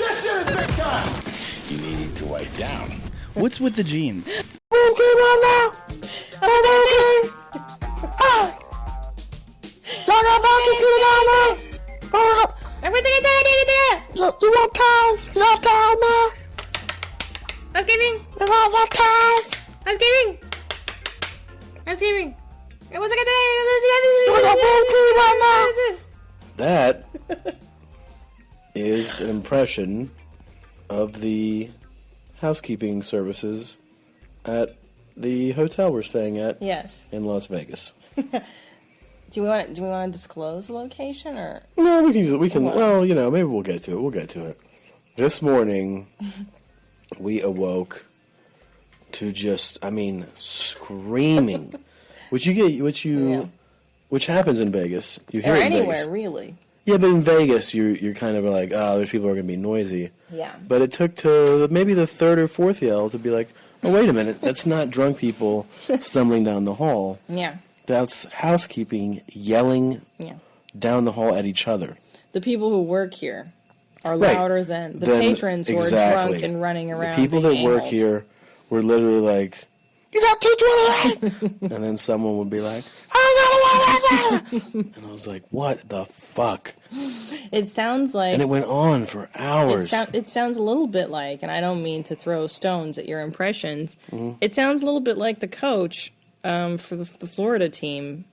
This shit is big time! You need to wipe down. What's with the jeans? Okay, right now. Okay. Y'all got vacuum cleaner down there? Go out. Everything I You want towels? You got towels, man? Housekeeping. You got towels? Housekeeping. Housekeeping. It was like a You want that vacuum right now? That is an impression of the housekeeping services at the hotel we're staying at Yes. in Las Vegas. Do we want to disclose the location or? No, we can. Well, you know, maybe we'll get to it. This morning, we awoke to just, screaming, which happens in Vegas. You hear Or it in anywhere, Vegas. really. Yeah, but in Vegas, you're kind of like, oh, there's people who are going to be noisy. Yeah. But it took to maybe the third or fourth yell to be like, oh, wait a minute, that's not drunk people stumbling down the hall. Yeah. That's housekeeping yelling down the hall at each other. The people who work here are Right. louder than the patrons who are drunk and running around. The people that being work a-holes. here were literally like, You got 228. and then someone would be like, and I was like, what the fuck? It sounds like. And it went on for hours. It sounds a little bit like, and I don't mean to throw stones at your impressions. Mm-hmm. It sounds a little bit like the coach for the Florida team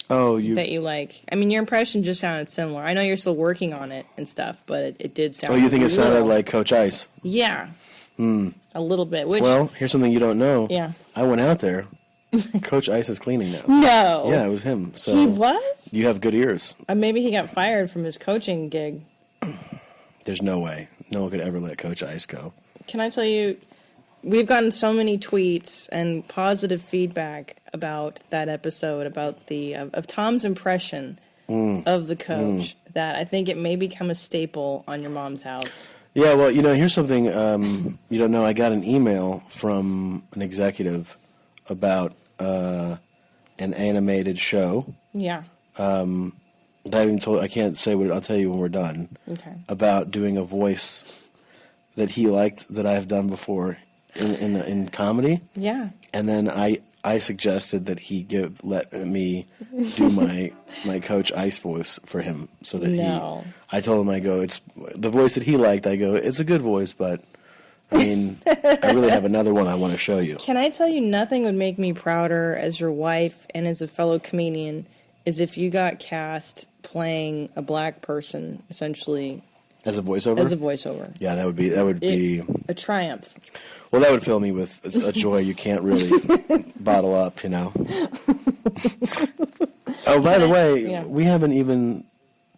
that you like. I mean, your impression just sounded similar. I know you're still working on it and stuff, but it did sound. Oh, you think it sounded like Coach Ice? Yeah. A little bit. Which, Well, here's something you don't know. Yeah. I went out there. Coach Ice is cleaning now. No. Yeah, it was him. So He was? You have good ears. Maybe he got fired from his coaching gig. There's no way. No one could ever let Coach Ice go. Can I tell you, we've gotten so many tweets and positive feedback about that episode, about the of Tom's impression of the coach, that I think it may become a staple on your mom's house. Yeah, well, here's something you don't know. I got an email from an executive about an animated show. Yeah. I can't say what. I'll tell you when we're done. Okay. About doing a voice that he liked that I've done before in comedy. Yeah. And then I suggested that he let me do my Coach Ice voice for him, so that I told him, I go, it's the voice that he liked. I go, it's a good voice, but I mean, I really have another one I want to show you. Can I tell you, nothing would make me prouder as your wife and as a fellow comedian is if you got cast playing a black person, essentially. As a voiceover? As a voiceover. Yeah, that would be a triumph. Well, that would fill me with a joy you can't really bottle up, Oh, by the way, we haven't even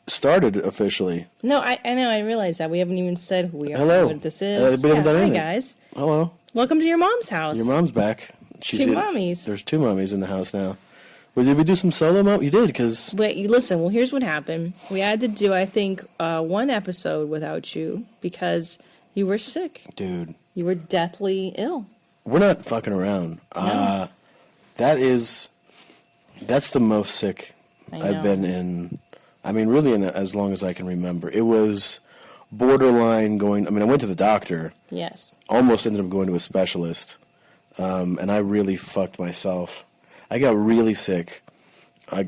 started officially. No, I know. I realize that. We haven't even said who we are. Hello. What this is. We haven't done anything. Hi, guys. Hello. Welcome to your mom's house. Your mom's back. Two mommies. There's two mommies in the house now. Well, did we do some solo mom? You did, because... But listen, well, here's what happened. We had to do, I think, one episode without you because you were sick. Dude. You were deathly ill. We're not fucking around. No. That's the most sick I've been in, really as long as I can remember. It was borderline going... I went to the doctor. Yes. Almost ended up going to a specialist. And I really fucked myself. I got really sick.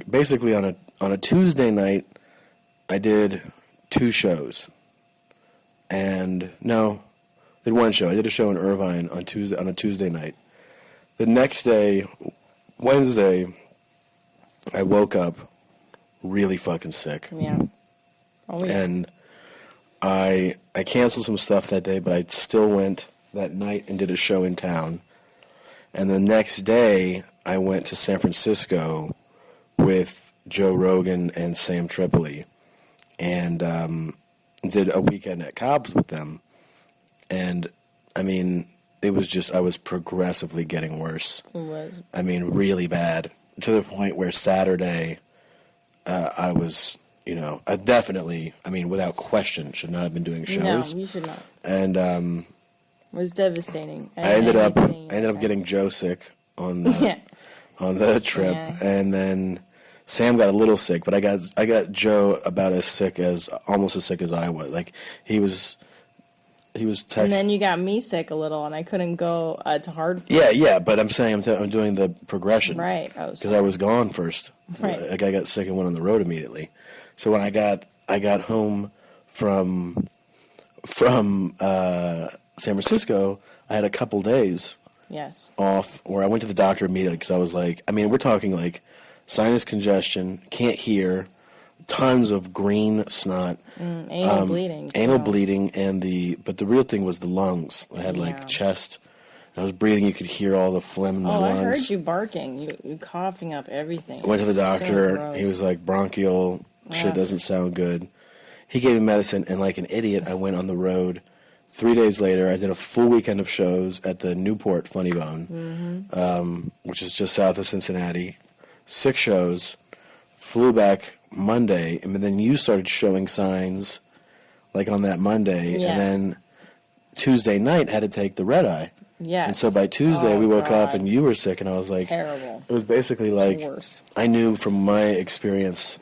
Basically, on a Tuesday night, I did 2 shows. And did one show. I did a show in Irvine on a Tuesday night. The next day, Wednesday, I woke up really fucking sick. Yeah. Oh, yeah. And I canceled some stuff that day, but I still went that night and did a show in town. And the next day, I went to San Francisco with Joe Rogan and Sam Tripoli and did a weekend at Cobb's with them. And, it was just, I was progressively getting worse. It was. Really bad. To the point where Saturday, I was, I definitely, without question, should not have been doing shows. No, you should not. And it was devastating. I ended up getting Joe sick on the trip, and then Sam got a little sick, but I got Joe about almost as sick as I was. Like, he was he was texting. And then you got me sick a little, and I couldn't go to hard. Yeah, but I'm saying I'm doing the progression. Right. Because I was gone first. Right. Like I got sick and went on the road immediately. So when I got home from San Francisco, I had a couple days Yes. off where I went to the doctor immediately because I was like, I mean, we're talking like sinus congestion, can't hear, tons of green snot, Anal bleeding. anal too. bleeding, but the real thing was the lungs. I had like chest. I was breathing. You could hear all the phlegm in my lungs. I heard you barking. You coughing up everything. I went to the doctor. So He was like, bronchial shit doesn't sound good. He gave me medicine, and like an idiot, I went on the road. 3 days later, I did a full weekend of shows at the Newport Funny Bone, which is just south of Cincinnati. 6 shows. Flew back Monday, and then you started showing signs like on that Monday. Yes. And then Tuesday night, had to take the red eye. Yes. And so by Tuesday, we woke up, and you were sick, and I was like... Terrible. It was basically like... Worse. I knew from my experience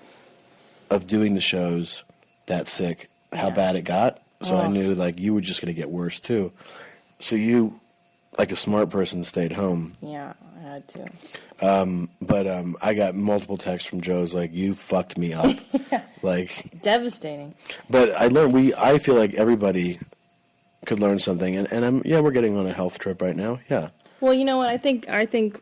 of doing the shows that sick how bad it got. So I knew like you were just going to get worse too. So you, like a smart person, stayed home. Yeah, I had to. But I got multiple texts from Joe's like, you fucked me up. Like Devastating. But I learned I feel like everybody could learn something, and we're getting on a health trip right now. Yeah. Well, you know what? I think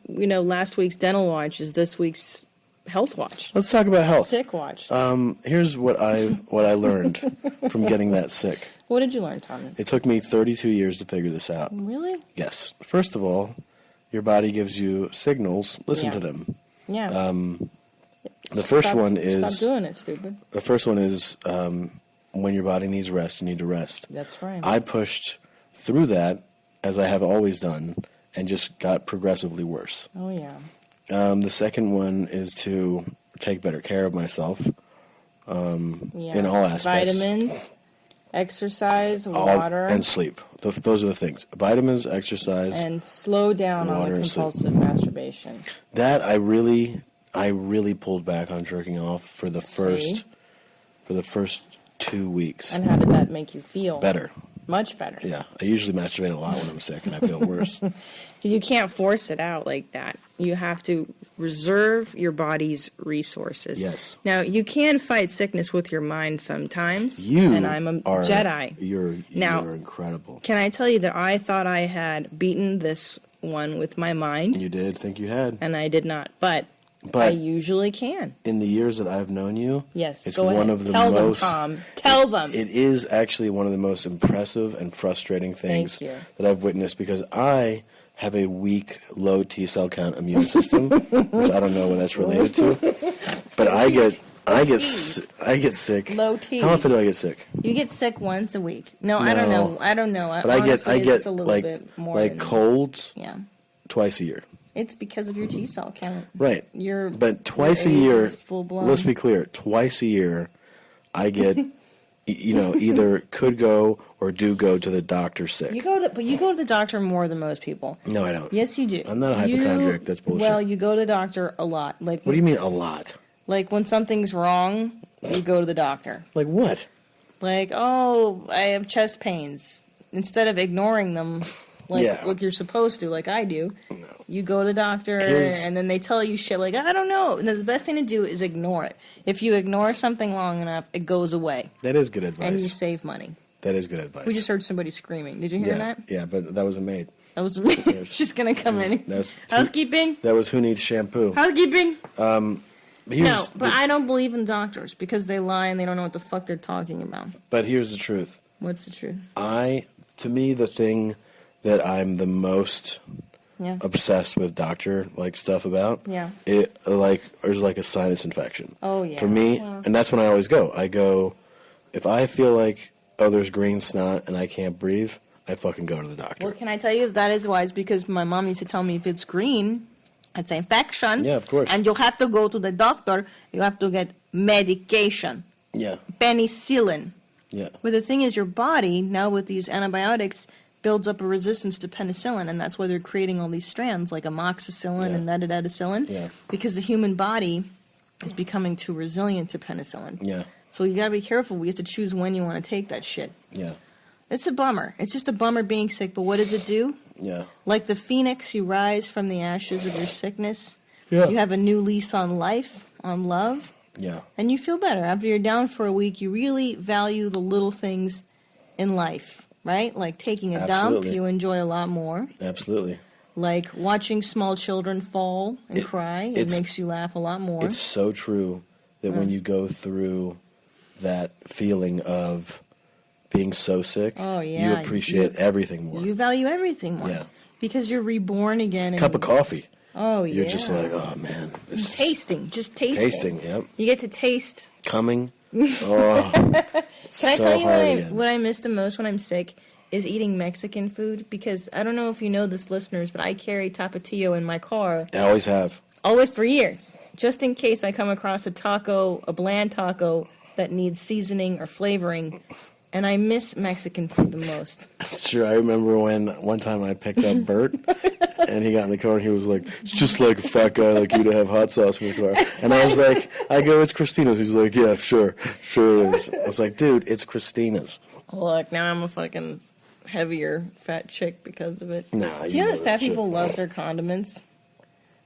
last week's dental watch is this week's health watch. Let's talk about health. Sick watch. Here's what I learned from getting that sick. What did you learn, Tommy? It took me 32 years to figure this out. Really? Yes. First of all, your body gives you signals. Listen to them. Yeah. The first one is... Stop doing it, stupid. The first one is when your body needs rest, you need to rest. That's right. I pushed through that, as I have always done, and just got progressively worse. Oh, yeah. The second one is to take better care of myself in all aspects. Vitamins, exercise, water. And sleep. Those are the things. Vitamins, exercise. And slow down on water, the compulsive masturbation. That I really pulled back on jerking off for the first 2 weeks. And how did that make you feel? Better. Much better. Yeah. I usually masturbate a lot when I'm sick and I feel worse. You can't force it out like that. You have to reserve your body's resources. Yes. Now, you can fight sickness with your mind sometimes. And I'm a Jedi. You're Now, incredible. Can I tell you that I thought I had beaten this one with my mind? You did think you had. And I did not. But I usually can. In the years that I've known you, yes, it's go one ahead. of the Tell most, them, Tom. Tell them. It is actually one of the most impressive and frustrating things that I've witnessed because I have a weak, low T cell count immune system, which I don't know what that's related to. But I get sick. Low T. How often do I get sick? You get sick once a week. No, I don't know. But I get a little like bit more like colds. Yeah. Twice a year. It's because of your T cell count. Right. But twice a year, let's be clear, twice a year, I get, either could go or do go to the doctor sick. But you go to the doctor more than most people. No, I don't. Yes, you do. I'm not a hypochondriac. That's bullshit. Well, you go to the doctor a lot. What do you mean a lot? Like when something's wrong, you go to the doctor. Like what? Like, oh, I have chest pains. Instead of ignoring them, like you're supposed to, like I do. No. You go to the doctor, and then they tell you shit like, I don't know. And the best thing to do is ignore it. If you ignore something long enough, it goes away. That is good advice. And you save money. That is good advice. We just heard somebody screaming. Did you hear that? Yeah, but that was a maid. That was me. She's going to come in. Housekeeping? That was who needs shampoo. Housekeeping? No, but I don't believe in doctors because they lie and they don't know what the fuck they're talking about. But here's the truth. What's the truth? To me, the thing that I'm the most... obsessed with doctor stuff about. Yeah. There's like a sinus infection. Oh yeah. For me, and that's when I always go. I go if I feel like there's green snot and I can't breathe, I fucking go to the doctor. Well, can I tell you that is wise because my mom used to tell me if it's green, it's an infection. Yeah, of course. And you have to go to the doctor. You have to get medication. Yeah. Penicillin. Yeah. But the thing is, your body now with these antibiotics builds up a resistance to penicillin, and that's why they're creating all these strands like amoxicillin and nitidecillin, because the human body is becoming too resilient to penicillin. Yeah. So you gotta be careful. We have to choose when you want to take that shit. Yeah. It's a bummer. It's just a bummer being sick, but what does it do? Yeah. Like the phoenix, you rise from the ashes of your sickness. Yeah. You have a new lease on life, on love, Yeah. and you feel better. After you're down for a week, you really value the little things in life, right? Like taking a dump, Absolutely. you enjoy a lot more. Absolutely. Like watching small children fall and cry, it makes you laugh a lot more. It's so true that when you go through that feeling of being so sick, you appreciate everything more. You value everything more. Yeah. Because you're reborn again. Cup of coffee. Oh, yeah. You're just like, oh, man. This tasting. Just tasting. Tasting, yep. You get to taste. Coming. Oh, Can I tell you again. what I miss the most when I'm sick is eating Mexican food? Because I don't know if you know this, listeners, but I carry Tapatio in my car. I always have. Always for years. Just in case I come across a bland taco that needs seasoning or flavoring. And I miss Mexican food the most. It's true. I remember when one time I picked up Bert, and he got in the car, and he was like, it's just like a fat guy like you to have hot sauce in your car. And I was like, it's Christina's. He's like, yeah, sure it is. I was like, dude, it's Christina's. Look, now I'm a fucking heavier fat chick because of it. Nah, Do you know that fat shit. people love their condiments?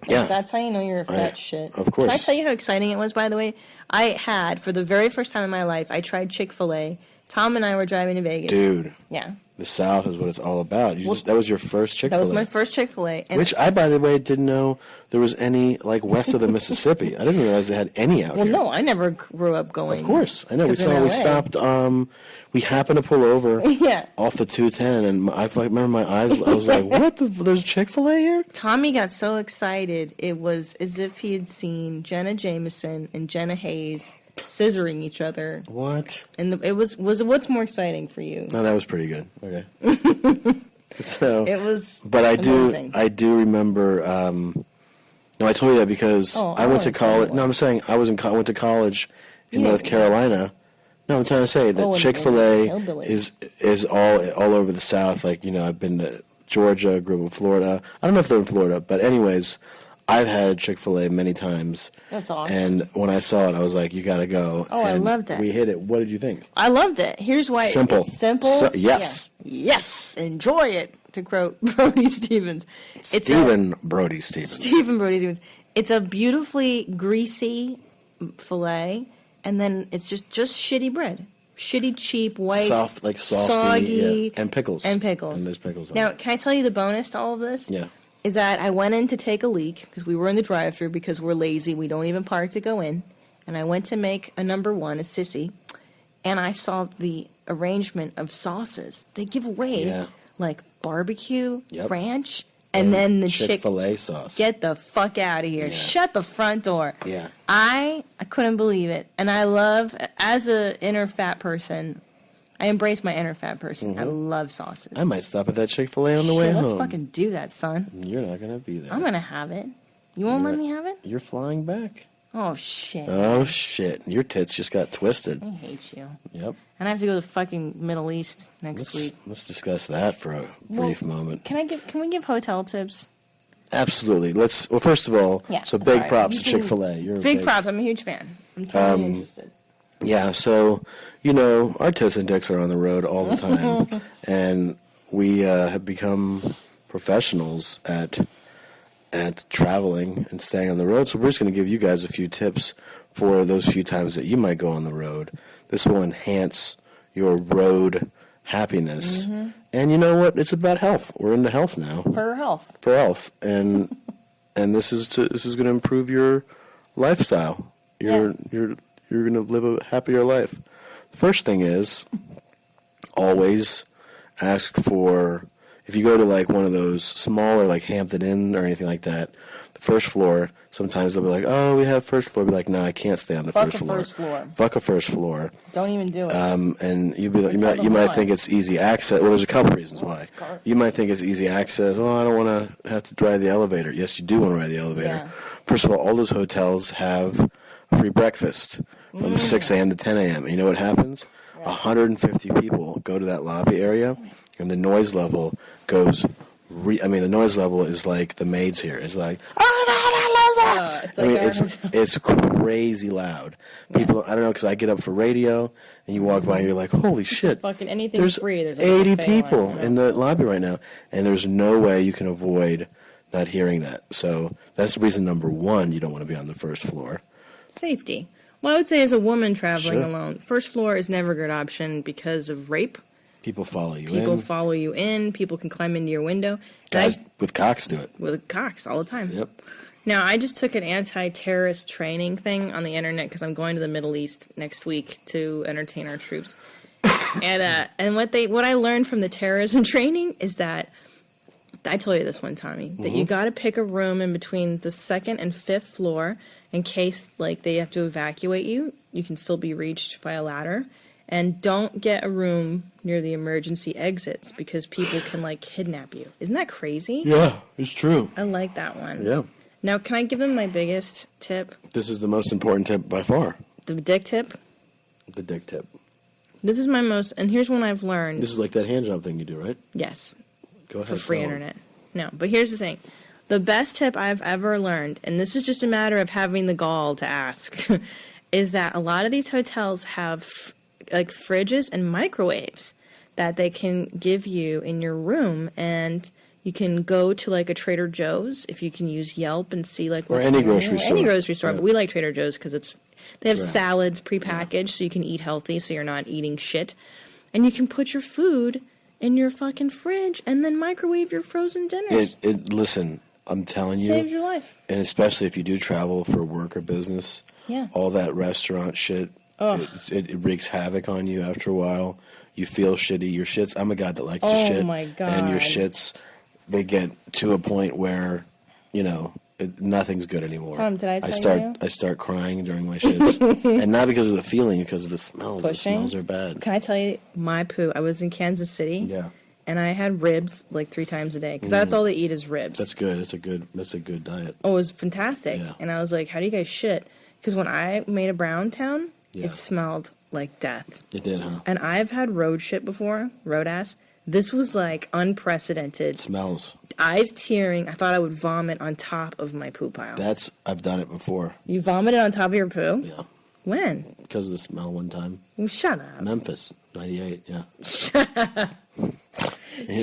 Yeah. That's how you know you're a fat shit. Of course. Can I tell you how exciting it was, by the way? I had, for the very first time in my life, I tried Chick-fil-A. Tom and I were driving to Vegas. Dude. Yeah. The South is what it's all about. That was your first Chick-fil-A. That was my first Chick-fil-A. Which I, by the way, didn't know there was any, like, west of the Mississippi. I didn't realize they had any out here. Well, no, I never grew up going. Of course. I know. We 'cause in LA. stopped, we happened to pull over Yeah. off the 210, and I remember my eyes, I was like, what? There's Chick-fil-A here? Tommy got so excited, it was as if he had seen Jenna Jameson and Jenna Hayes scissoring each other. What? And it was what's more exciting for you? No, that was pretty good. Okay. So, It was but amazing. I do remember. No, I told you that because I went to college. No, I'm saying I went to college in North Carolina. No, I'm trying to say that Chick-fil-A is all over the South. Like, I've been to Georgia, grew up in Florida. I don't know if they're in Florida, but anyways, I've had Chick-fil-A many times. That's awesome. And when I saw it, I was like, you got to go. Oh, I And loved it. We hit it. What did you think? I loved it. Here's why. Simple. It's simple. Yes. Yeah. Yes. Enjoy it, to quote Brody Stevens. Stephen Brody Stevens. Stephen Brody Stevens. It's a beautifully greasy filet, and then it's just shitty bread. Shitty, cheap, white, Softy, soggy, yeah. And pickles. And pickles. And there's pickles on Now, it. can I tell you the bonus to all of this? Yeah. Is that I went in to take a leak because we were in the drive-thru because we're lazy. We don't even park to go in. And I went to make a number one, a sissy, and I saw the arrangement of sauces. They give away like barbecue, ranch, and then the Chick-fil-A sauce. Get the fuck out of here. Yeah. Shut the front door. Yeah. I couldn't believe it. And I love, as a inner fat person, I embrace my inner fat person. I love sauces. I might stop at that Chick-fil-A on the way home. Let's fucking do that, son. You're not going to be there. I'm going to have it. You won't let me have it? You're flying back. Oh, shit. Oh, shit. Your tits just got twisted. I hate you. Yep. And I have to go to the fucking Middle East next week. Let's discuss that for a brief moment. Can we give hotel tips? Absolutely. Well, first of all, big props to Chick-fil-A. You're big props. I'm a huge fan. I'm totally interested. Yeah, so, our tits and dicks are on the road all the time. And we have become professionals at traveling and staying on the road. So we're just going to give you guys a few tips for those few times that you might go on the road. This will enhance your road happiness. And you know what? It's about health. We're into health now. For health. For health. And this is going to improve your lifestyle. You're going to live a happier life. The first thing is always ask for, if you go to like one of those smaller, like Hampton Inn or anything like that, the first floor, sometimes they'll be like, oh, we have first floor. Be like, no, I can't stay on the first floor. Fuck a first floor. Don't even do it. And you'd be like, you might think it's easy access. Well, there's a couple reasons why. You might think it's easy access. Oh, I don't want to have to ride the elevator. Yes, you do want to ride the elevator. Yeah. First of all those hotels have free breakfast from 6 a.m. to 10 a.m. And you know what happens? 150 people go to that lobby area, and the noise level goes. The noise level is like the maids here. It's like, It's like it's crazy loud. People, I don't know, because I get up for radio, and you walk by, and you're like, holy shit. Fucking anything There's free. There's 80 people in the lobby right now, and there's no way you can avoid not hearing that. So that's reason number one you don't want to be on the first floor. Safety. Well, I would say as a woman traveling Sure. alone, first floor is never a good option because of rape. People follow you People follow you in. People can climb into your window. Guys with cocks do it. With cocks all the time. Yep. Now, I just took an anti-terrorist training thing on the internet because I'm going to the Middle East next week to entertain our troops. And what I learned from the terrorism training is that, I told you this one, Tommy, that you got to pick a room in between the second and fifth floor in case like they have to evacuate you. You can still be reached by a ladder. And don't get a room near the emergency exits because people can like kidnap you. Isn't that crazy? Yeah, it's true. I like that one. Yeah. Now, can I give them my biggest tip? This is the most important tip by far. The dick tip? The dick tip. This is my most, and here's one I've learned. This is like that hand job thing you do, right? Yes. Go ahead. For free internet. No, but here's the thing. The best tip I've ever learned, and this is just a matter of having the gall to ask, is that a lot of these hotels have like fridges and microwaves that they can give you in your room, and you can go to like a Trader Joe's if you can use Yelp and see like or any grocery store. Any grocery store, Yeah. but we like Trader Joe's because they have Right. salads prepackaged so you can eat healthy, so you're not eating shit, and you can put your food in your fucking fridge and then microwave your frozen dinners. Listen, I'm telling you, Saves your life. and especially if you do travel for work or business, Yeah. all that restaurant shit, it wreaks havoc on you after a while. You feel shitty. Your shits, I'm a guy that likes to Oh shit. my God. And your shits, they get to a point where, nothing's good anymore. Tom, did I tell you? I start crying during my shits. And not because of the feeling, because of the smells. Pushing? The smells are bad. Can I tell you my poo? I was in Kansas City. Yeah. And I had ribs like 3 times a day because that's all they eat is ribs. That's good. That's a good diet. Oh, it was fantastic. Yeah. And I was like, how do you guys shit? Because when I made a Brown Town, Yeah. it smelled like death. It did, huh? And I've had road shit before, road ass. This was like unprecedented. It smells. Eyes tearing. I thought I would vomit on top of my poo pile. I've done it before. You vomited on top of your poo? Yeah. When? Because of the smell one time. Well, shut up. Memphis, 98, yeah.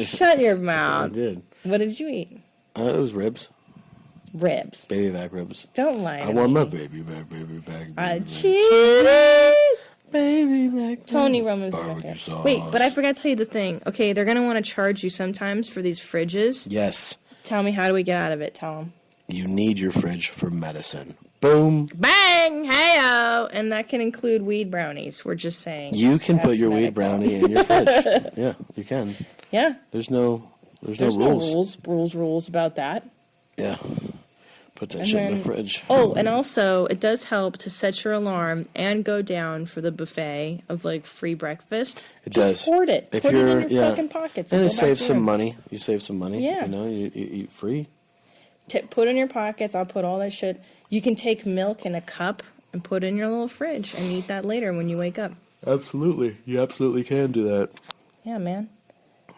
Shut your I mouth. did. What did you eat? It was ribs. Ribs. Baby back ribs. Don't lie to I want me. my baby back, baby back. I Baby back. cheated. Baby back. Tony Roman's right Barbecue there. sauce. Wait, but I forgot to tell you the thing. Okay, they're going to want to charge you sometimes for these fridges. Yes. Tell me, how do we get out of it? Tell them. You need your fridge for medicine. Boom. Bang! Hey-o! And that can include weed brownies. We're just saying. You can put That's your weed medical. brownie in your fridge. Yeah, you can. Yeah. There's no There's rules. no rules about that. Yeah. Put that And shit in the then- fridge. Oh, and also, it does help to set your alarm and go down for the buffet of, like, free breakfast. It Just does. hoard it. If Put it you're, in your yeah. fucking pockets. And go it back saves to some your- money. You save some money. Yeah. You eat free. Put in your pockets. I'll put all that shit. You can take milk in a cup and put it in your little fridge and eat that later when you wake up. Absolutely. You absolutely can do that. Yeah, man.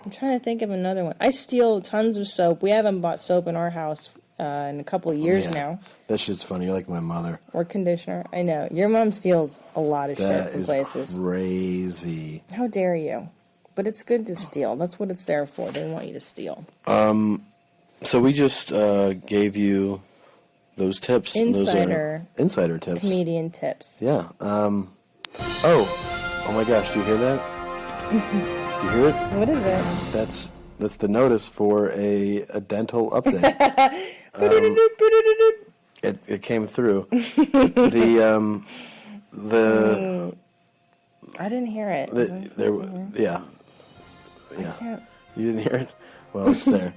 I'm trying to think of another one. I steal tons of soap. We haven't bought soap in our house in a couple of years Yeah. now. That shit's funny. You're like my mother. Or conditioner. I know. Your mom steals a lot of That shit from is places. crazy. How dare you? But it's good to steal. That's what it's there for. They want you to steal. So we just gave you those tips. and those are insider tips. Comedian tips. Yeah. Oh my gosh! Do you hear that? You hear it? What is it? That's the notice for a dental update. It came through. The I didn't hear it. yeah. I can't. You didn't hear it? Well, it's there.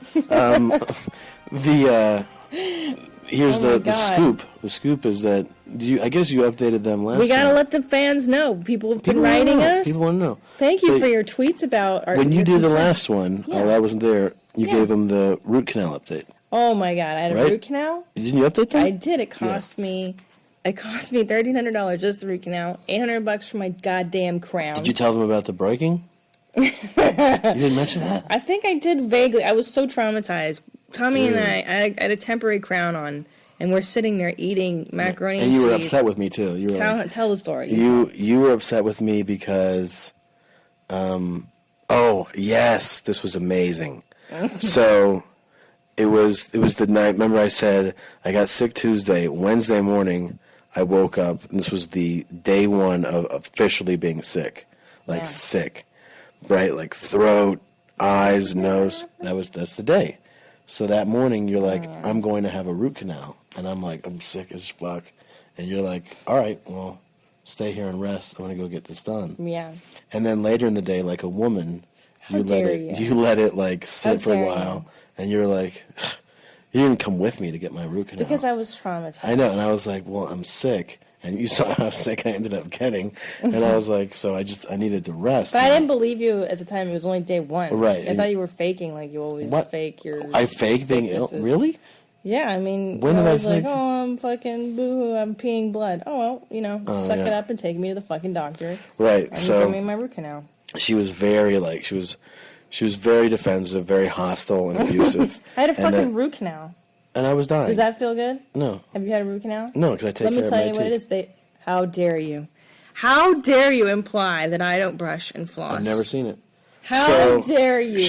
Here's Oh my the God. scoop. The scoop is that I guess you updated them last We gotta time. let the fans know. People have been People wanna writing know. us. People want to know. Thank you But for your tweets about our. When you your did the concern. last one, Yeah. I wasn't there. You Yeah. gave them the root canal update. Oh my God! I had a Right? root canal. Didn't you update them? I did. It cost me. It cost me $1,300 just the root canal. $800 for my goddamn crown. Did you tell them about the breaking? You didn't mention that? I think I did vaguely. I was so traumatized. Tommy Dude. and I had a temporary crown on, and we're sitting there eating macaroni and you were cheese. upset with me too. You were Tell the story. You were upset with me because, oh yes, this was amazing. So it was the night. Remember, I said I got sick Tuesday. Wednesday morning, I woke up, and this was the day one of officially being sick, sick, right? Like throat, eyes, nose. That's the day. So that morning, you're like, I'm going to have a root canal, and I'm like, I'm sick as fuck, and you're like, all right, well, stay here and rest. I'm gonna go get this done. Yeah. And then later in the day, like a woman, you you let it like sit for a while, and you're like, you didn't come with me to get my root canal because I was traumatized. I know, and I was like, well, I'm sick. And you saw how sick I ended up getting. And I was like, so I needed to rest. But I didn't believe you at the time. It was only day one. Right. I thought you were faking like you always fake your I fake being ill? Really? Yeah, I mean, when I did was I like, fake? oh, I'm fucking boo-hoo, I'm peeing blood. Oh, well, suck it up and take me to the fucking doctor. Right, and so give me my root canal. She was very, she was very defensive, very hostile and abusive. I had a fucking root canal. And I was dying. Does that feel good? No. Have you had a root canal? No, because I take care of my teeth. Let me tell you what it is. How dare you? How dare you imply that I don't brush and floss? I've never seen it. How dare you,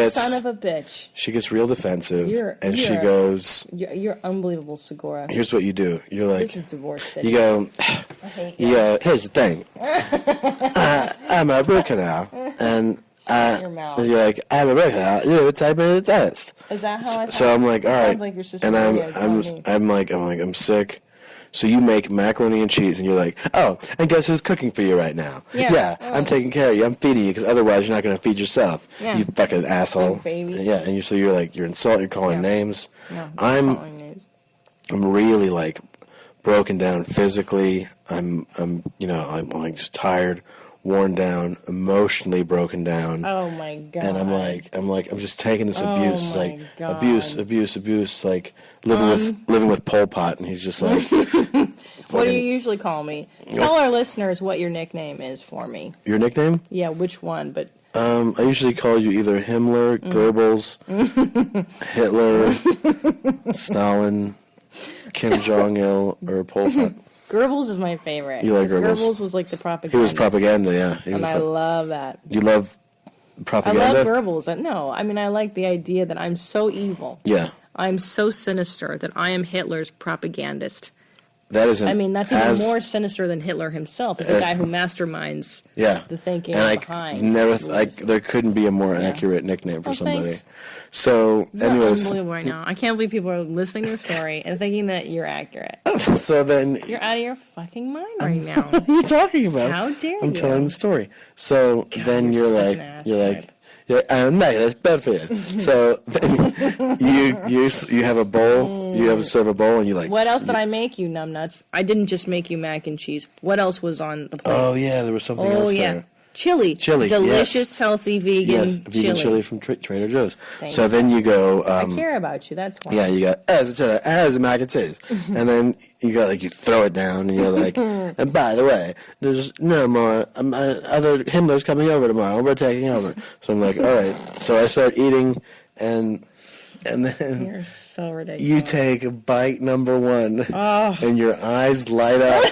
son of a bitch? She gets real defensive, she goes... You're unbelievable, Segura. Here's what you do. You're like... This is divorce city. You go... I hate you. Here's the thing. I'm a root canal, and... your mouth. You're like, I have a root canal. You have a type of test. Is that how I thought? So I'm like, all right. Sounds like your sister and Maria, I'm sick. So you make macaroni and cheese, and you're like, oh, and guess who's cooking for you right now? Yeah. I'm taking care of you. I'm feeding you, because otherwise you're not going to feed yourself. Yeah. You fucking asshole. Like baby. Yeah, and you're like, you're insulting, you're calling names. No, I'm calling names. I'm really like broken down physically. I'm like just tired, worn down, emotionally broken down. Oh my god. And I'm just taking this abuse, my God. abuse, like living with Pol Pot, and he's just like. What do you usually call me? Tell our listeners what your nickname is for me. Your nickname? Yeah, which one? But I usually call you either Himmler, Goebbels, Hitler, Stalin, Kim Jong-il, or Pol Pot. Goebbels is my favorite. You like Goebbels? Goebbels was like the propaganda. He was propaganda, yeah. And I love that. You love propaganda? I love Goebbels. No, I mean, I like the idea that I'm so evil. Yeah. I'm so sinister that I am Hitler's propagandist. That isn't. I mean, that's even more sinister than Hitler himself. It's the guy who masterminds the thinking behind. There couldn't be a more accurate nickname for somebody. Thanks. So, anyways. Unbelievable right now. I can't believe people are listening to the story and thinking that you're accurate. So then. You're out of your fucking mind right now. What are you talking about? How dare you? I'm telling the story. So God, then you're like, I'm not. That's bad for you. So then you have a bowl. You have serve a bowl, and you like. What else did I make you, numbnuts? I didn't just make you mac and cheese. What else was on the plate? Oh yeah, there was something else there. Chili, delicious, healthy vegan chili from Trader Joe's. Thanks. So then you go. I care about you. That's why. Yeah, you got as the mac and cheese, and then you got you throw it down, and you're like, and by the way, there's no more other Himmlers coming over tomorrow. We're taking over. So I'm like, all right. So I start eating, and then you're so ridiculous. You take bite number one, and your eyes light up,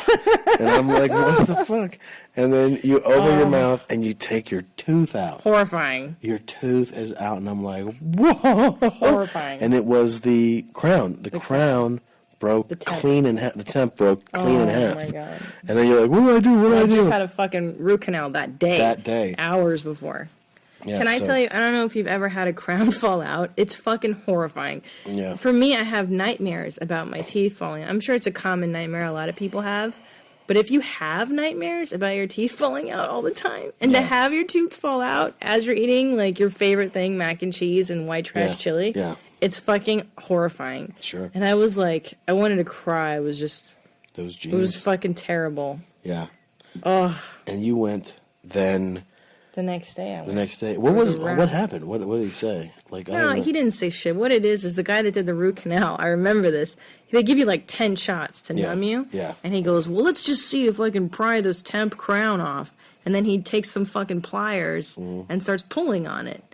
and I'm like, what the fuck? And then you open your mouth and you take your tooth out. Horrifying. Your tooth is out, and I'm like, whoa! Horrifying. And it was the crown. The crown broke clean in half. The temp broke clean in half. Oh my god! And then you're like, what do I do? What do I do? I just had a fucking root canal that day. Hours before. Yeah, Can I tell you, I don't know if you've ever had a crown fall out. It's fucking horrifying. Yeah. For me, I have nightmares about my teeth falling out. I'm sure it's a common nightmare a lot of people have. But if you have nightmares about your teeth falling out all the time, and to have your tooth fall out as you're eating, like, your favorite thing, mac and cheese and white trash chili, it's fucking horrifying. Sure. And I was like, I wanted to cry. It was just... Those genes. It was fucking terrible. Yeah. Oh. And you went then... The next day, what happened? What did he say? No, he didn't say shit. What it is the guy that did the root canal. I remember this. They give you like 10 shots to numb you. Yeah. And he goes, well, let's just see if I can pry this temp crown off. And then he takes some fucking pliers and starts pulling on it.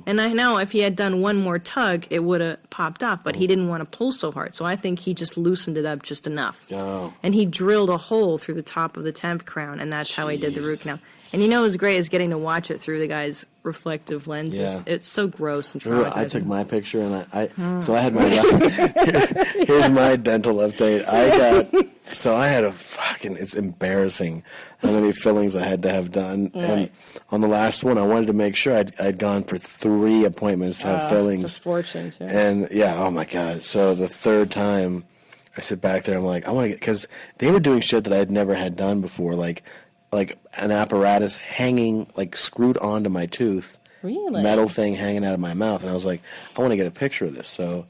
And I know if he had done one more tug, it would have popped off, but he didn't want to pull so hard. So I think he just loosened it up just enough. Oh. And he drilled a hole through the top of the temp crown, and that's how he did the root canal. And you know what's great is getting to watch it through the guy's reflective lenses. Yeah. It's so gross and traumatizing. I took my picture, and so I had my here's my dental update. I had a fucking, it's embarrassing how many fillings I had to have done. Right. And on the last one, I wanted to make sure I'd gone for 3 appointments to have fillings. It's a fortune, too. And yeah, oh my God. So the third time, I sit back there, I'm like, I want to get, because they were doing shit that I had never had done before, like an apparatus hanging, like screwed onto my tooth. Really? Metal thing hanging out of my mouth, and I was like, I want to get a picture of this. So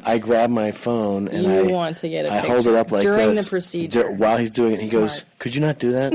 I grab my phone and I want to get a picture. I hold it up like during this the procedure. while he's doing it. He goes, "Could you not do that?"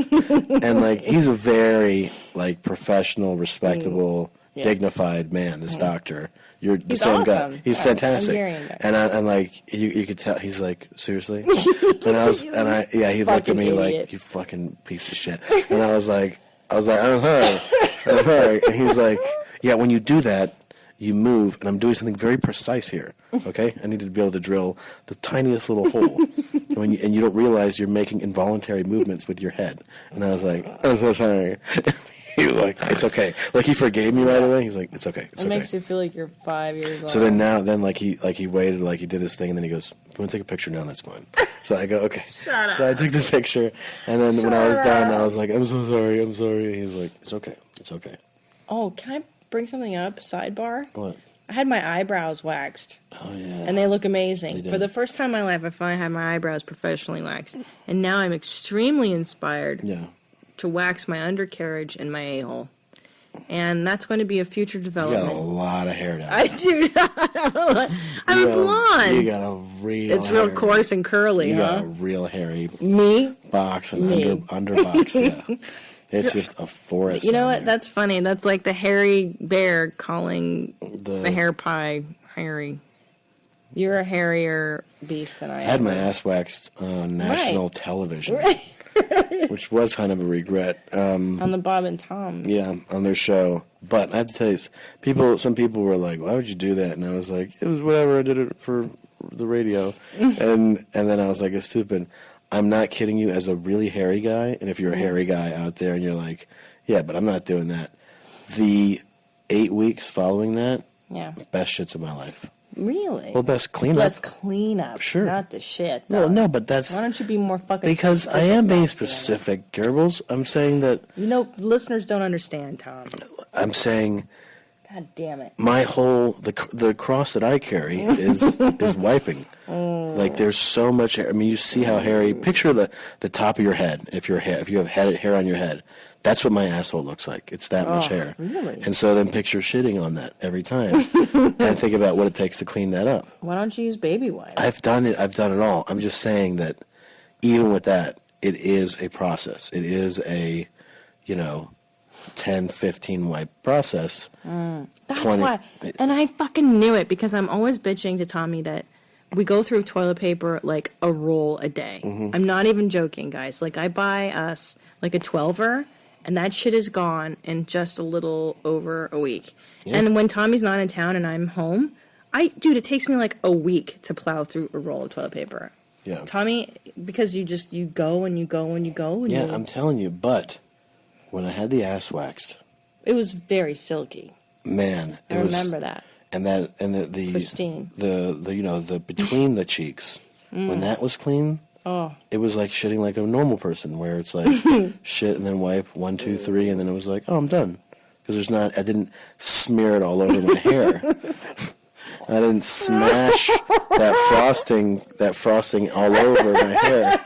And like, he's a very like professional, respectable, dignified man. This doctor, you're the He's same awesome. guy. He's fantastic. Hungarian guy. And like you could tell he's like, seriously. And he looked at me Fucking like, idiot. you fucking piece of shit. And I was like, I'm sorry. And he's like, yeah, when you do that, you move, and I'm doing something very precise here, okay? I needed to be able to drill the tiniest little hole. And you don't realize you're making involuntary movements with your head. And I was like, I'm so sorry. He was like, it's okay. Like, he forgave me right away. He's like, it's okay. It's It okay. makes you feel like you're 5 years old. So then he waited, like he did his thing, and then he goes, "You want to take a picture now? That's fine." So I go, "Okay." Shut up. So I took the picture, and then when I was done, I was like, "I'm so sorry. I'm sorry." He was like, "It's okay. It's okay." Oh, can I bring something up? Sidebar? What? I had my eyebrows waxed. Oh yeah. And they look amazing. They do. For the first time in my life, I finally had my eyebrows professionally waxed. And now I'm extremely inspired Yeah. to wax my undercarriage and my a-hole. And that's going to be a future You development. got a lot of hair down there. I do not have a lot. I'm a blonde. You got a real. It's real coarse and curly, You huh? got a real hairy Me? box and Me. underbox. Yeah. It's just a forest. You know down what? there. That's funny. That's like the hairy bear calling the hair pie hairy. You're a hairier beast than I am. I had my ass waxed on national television, which was kind of a regret. On the Bob and Tom. Yeah, on their show. But I have to tell you, some people were like, "Why would you do that?" And I was like, "It was whatever. I did it for the radio." and then I was like, "It's stupid." I'm not kidding you. As a really hairy guy, and if you're a hairy guy out there, and you're like, "Yeah, but I'm not doing that." The 8 weeks following that, best shits of my life. Really? Well, best cleanup. Best cleanup. Sure. Not the shit. Well, though. no, but that's Why don't you be more fucking because I specific, am being goddammit? specific, Goebbels. I'm saying that. You know, listeners don't understand, Tom. I'm saying. God damn it. My whole the cross that I carry is wiping. Like there's so much hair. I mean, you see how hairy. Picture the top of your head. If you have hair on your head, that's what my asshole looks like. It's that much hair. Really? And so then picture shitting on that every time, and think about what it takes to clean that up. Why don't you use baby wipes? I've done it all. I'm just saying that even with that, it is a process. It is a, 10, 15 wipe process. That's 20. why. And I fucking knew it because I'm always bitching to Tommy that we go through toilet paper like a roll a day. I'm not even joking, guys. Like I buy us like a 12er and that shit is gone in just a little over a week. Yeah. And when Tommy's not in town and I'm home, it takes me like a week to plow through a roll of toilet paper. Yeah. Tommy, because you go and you go and you go. And I'm telling you, but when I had the ass waxed, it was very silky. Man, I remember that. And the pristine. The between the cheeks, when that was clean, it was like shitting like a normal person, where it's like shit and then wipe 1, 2, 3, and then it was like, oh, I'm done, because I didn't smear it all over my hair. I didn't smash that frosting all over my hair.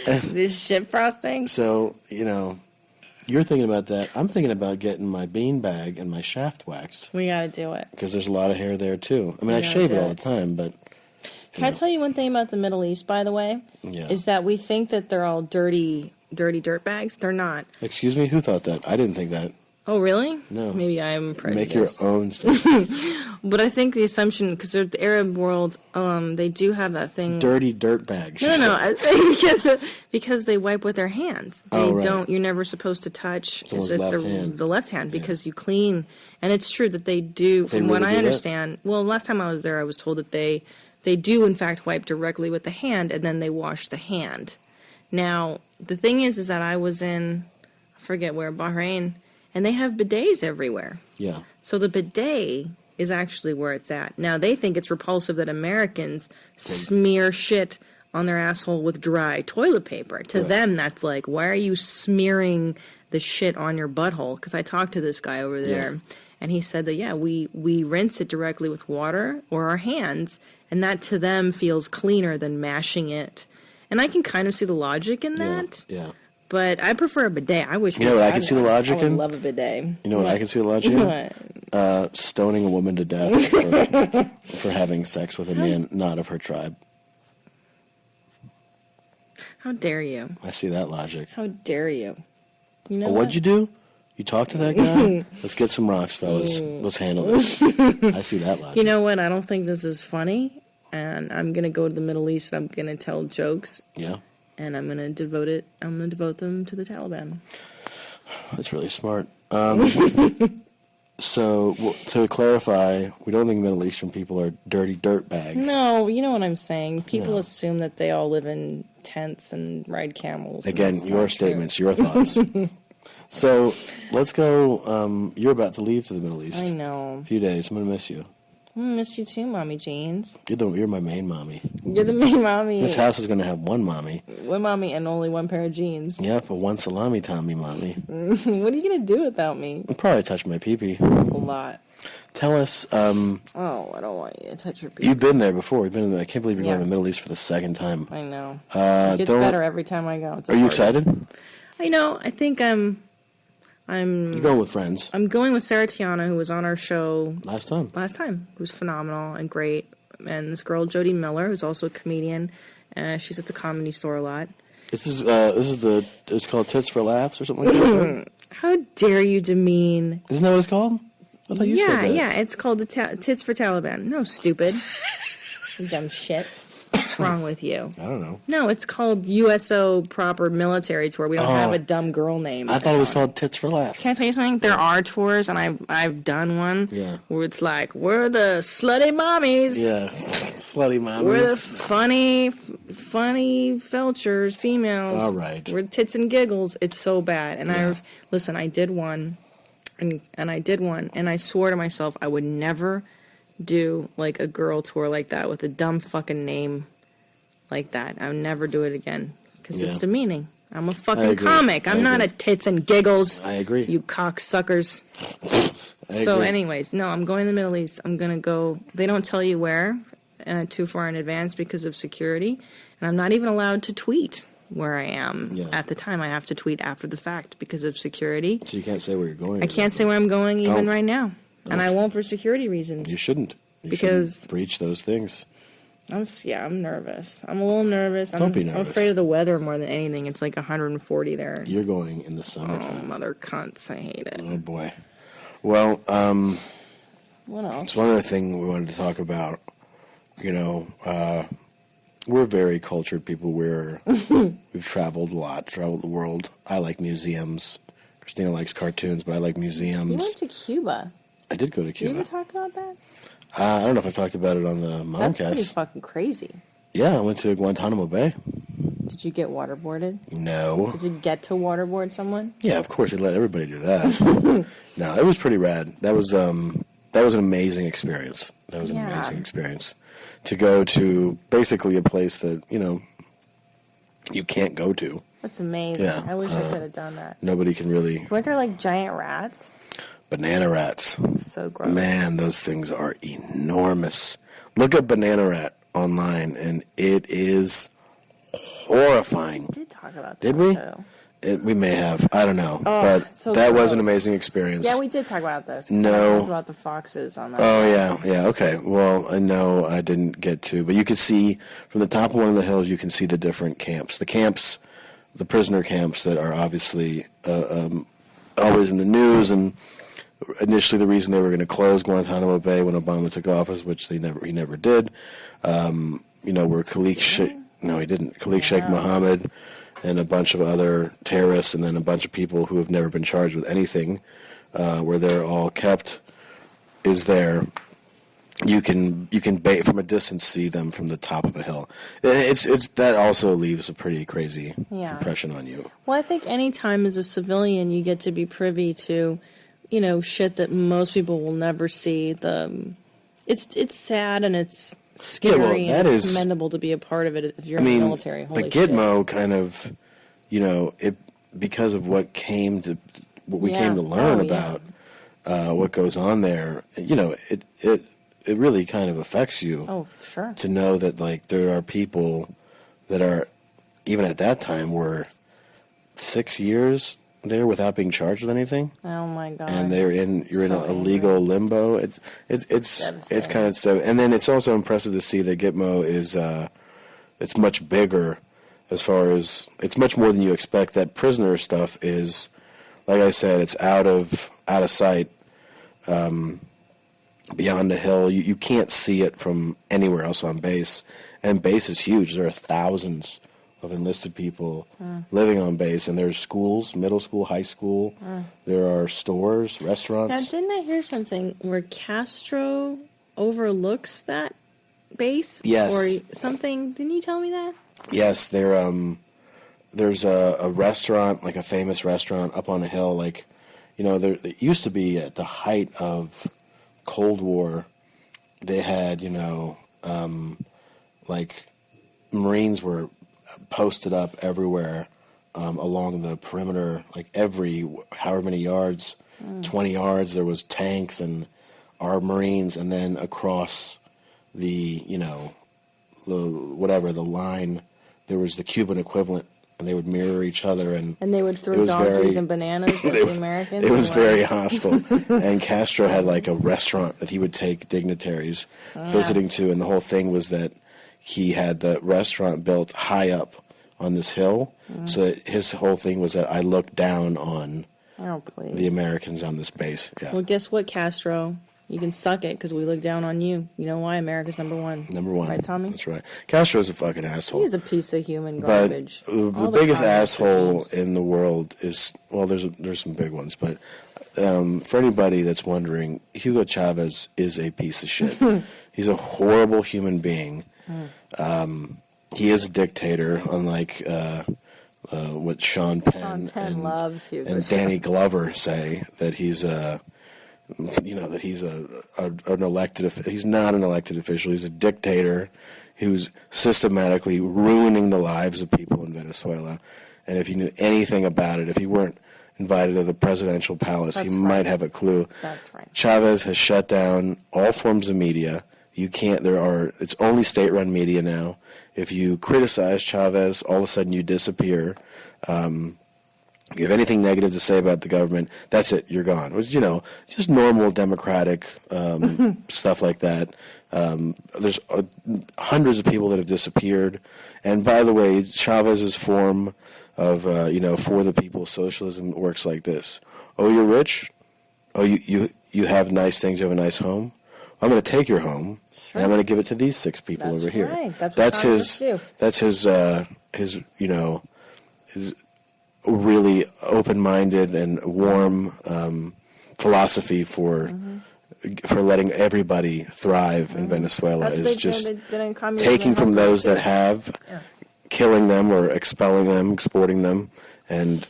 This shit frosting. So you're thinking about that. I'm thinking about getting my bean bag and my shaft waxed. We got to do it. Because there's a lot of hair there, too. I mean, I shave it all the time, but... Can I tell you one thing about the Middle East, by the way? Yeah. Is that we think that they're all dirty dirt bags. They're not. Excuse me? Who thought that? I didn't think that. Oh, really? No. Maybe I'm prejudiced. Make your own statements. But I think the assumption, because the Arab world, they do have that thing. Dirty dirt bags. No. I say because they wipe with their hands. They right. don't. You're never supposed to touch Someone's left hand. the left hand because you clean. And it's true that they do. From really what I do understand, well, last time I was there, I was told that they do in fact wipe directly with the hand and then they wash the hand. Now the thing is that I was in, I forget where, Bahrain, and they have bidets everywhere. Yeah. So the bidet is actually where it's at. Now, they think it's repulsive that Americans smear shit on their asshole with dry toilet paper. To them, that's like, why are you smearing the shit on your butthole? Because I talked to this guy over there, and he said that, we rinse it directly with water or our hands, and that to them feels cleaner than mashing it. And I can kind of see the logic in that. Yeah. But I prefer a bidet. I wish. You know what I can see the logic in? I would love a bidet. You know what I can see the logic in? Stoning a woman to death for having sex with a man not of her tribe. How dare you? I see that logic. How dare you? You know What'd you do? You talk to that guy? Let's get some rocks, fellas. Let's handle this. I see that logic. You know what? I don't think this is funny, and I'm gonna go to the Middle East and I'm gonna tell jokes. Yeah. And I'm gonna devote them to the Taliban. That's really smart. So, to clarify, we don't think Middle Eastern people are dirty dirt bags. No, you know what I'm saying. People assume that they all live in tents and ride camels. Again, your statements, your thoughts. So, let's go. You're about to leave to the Middle East. I know. A few days. I'm going to miss you. I miss you too, Mommy Jeans. You're my main mommy. You're the main mommy. This house is going to have one mommy. One mommy and only one pair of jeans. Yeah, but one salami Tommy mommy. What are you going to do without me? I'll probably touch my pee-pee. A lot. Tell us. Oh, I don't want you to touch your pee. You've been there before. I can't believe you're going to the Yeah. Middle East for the second time. I know. It gets better every time I go. Are you excited? I know. I think You're going with friends. I'm going with Sarah Tiana, who was on our show Last time. Who was phenomenal and great. And this girl, Jodie Miller, who's also a comedian. She's at the Comedy Store a lot. It's called Tits for Laughs or something like that. How dare you demean? Isn't that what it's called? I thought you said that. Yeah, it's called the Tits for Taliban. No, stupid. You dumb shit. What's wrong with you? I don't know. No, it's called USO Proper Military Tour. We don't have a dumb girl name. I thought it was called Tits for Laughs. Can I tell you something? There are tours, and I've done one where it's like, we're the slutty mommies. Yeah, slutty mommies. We're the funny felchers, females. All right. We're tits and giggles. It's so bad. And I did one, and I did one, and I swore to myself I would never do like a girl tour like that with a dumb fucking name like that. I would never do it again because it's demeaning. I'm a fucking comic. I'm not a tits and giggles. I agree. You cocksuckers. So anyways, no, I'm going to the Middle East. I'm going to go. They don't tell you where too far in advance because of security. And I'm not even allowed to tweet where I am at the time. I have to tweet after the fact because of security. So you can't say where you're going? I can't say where I'm going even right now. And I won't for security reasons. You shouldn't. You because shouldn't breach those things. I'm nervous. I'm a little nervous. Don't be nervous. I'm afraid of the weather more than anything. It's like 140 there. You're going in the Oh, summertime. mother cunts. I hate it. Oh, boy. Well, What else? it's one other thing we wanted to talk about. You know, we're very cultured people. We've traveled a lot, traveled the world. I like museums. Christina likes cartoons, but I like museums. You went to Cuba. I did go to Did Cuba. you ever talk about that? I don't know if I talked about it on the That's pretty Momcast. fucking crazy. Yeah, I went to Guantanamo Bay. Did you get waterboarded? No. Did you get to waterboard someone? Yeah, of course, you'd let everybody do that. No, it was pretty rad. That was an amazing experience. That was an amazing experience. To go to basically a place that, you know, you can't go to. That's amazing. Yeah, I wish I could have done that. Nobody can really... Weren't there like giant rats? Banana rats. So gross. Man, those things are enormous. Look up banana rat online, and it is horrifying. We did talk about that. Did we? Too. We may have. I don't know. But so that was gross. an amazing experience. Yeah, we did talk about this. No. We talked about the foxes on that. Oh, yeah, okay. Well, no, I didn't get to. But you could see, from the top of one of the hills, you can see the different camps. The prisoner camps that are obviously a always in the news. And initially, the reason they were going to close Guantanamo Bay when Obama took office, which he never did, were Khalid Sheikh. No, he didn't. Khalid Sheikh Mohammed and a bunch of other terrorists, and then a bunch of people who have never been charged with anything, where they're all kept, is there. You can from a distance see them from the top of a hill. It's that also leaves a pretty crazy impression on you. Well, I think any time as a civilian you get to be privy to, shit that most people will never see. It's sad and it's scary and it's commendable to be a part of it if you're in the military. Holy but Gitmo kind of, it because of what we came to learn about what goes on there. It really kind of affects you. Oh, sure. To know that there are people that are, even at that time, were 6 years there without being charged with anything. Oh my God! And you're in a legal limbo. It's kind of stuff. And then it's also impressive to see that Gitmo is it's much bigger, as far as it's much more than you expect. That prisoner stuff is, like I said, it's out of sight. Beyond the hill, you can't see it from anywhere else on base, and base is huge. There are thousands of enlisted people living on base, and there's schools, middle school, high school. There are stores, restaurants. Now, didn't I hear something where Castro overlooks that base? Yes. Or something? Didn't you tell me that? Yes, there's a restaurant, like a famous restaurant up on a hill, there it used to be at the height of Cold War. They had, Marines were posted up everywhere along the perimeter, however many yards, 20 yards, there was tanks and our Marines, and then across the line, there was the Cuban equivalent, and they would mirror each other, and they would throw donkeys and bananas at the Americans. It was very hostile. And Castro had a restaurant that he would take dignitaries visiting to, and the whole thing was that he had the restaurant built high up on this hill, so that his whole thing was that I looked down on the Americans on this base. Yeah. Well, guess what, Castro? You can suck it because we look down on you. You know why? America's number one. Number one. Right, Tommy? That's right. Castro's a fucking asshole. He's a piece of human garbage. But the biggest asshole in the world is, there's some big ones, but for anybody that's wondering, Hugo Chavez is a piece of shit. He's a horrible human being. He is a dictator, unlike what Sean Penn, loves Hugo and Danny Glover say, that he's that he's an elected. He's not an elected official. He's a dictator who's systematically ruining the lives of people in Venezuela. And if you knew anything about it, if you weren't invited to the presidential palace, you might have a clue. That's right. Chavez has shut down all forms of media. It's only state-run media now. If you criticize Chavez, all of a sudden you disappear. You have anything negative to say about the government, that's it, you're gone. Which, just normal democratic stuff like that. There's hundreds of people that have disappeared. And by the way, Chavez's form of, for the people socialism works like this. Oh, you're rich? Oh, you have nice things, you have a nice home? I'm going to take your home, and I'm going to give it to these 6 people over here. Right. That's his really open-minded and warm philosophy for letting everybody thrive in Venezuela. Is just taking from those that have, killing them or expelling them, exporting them, and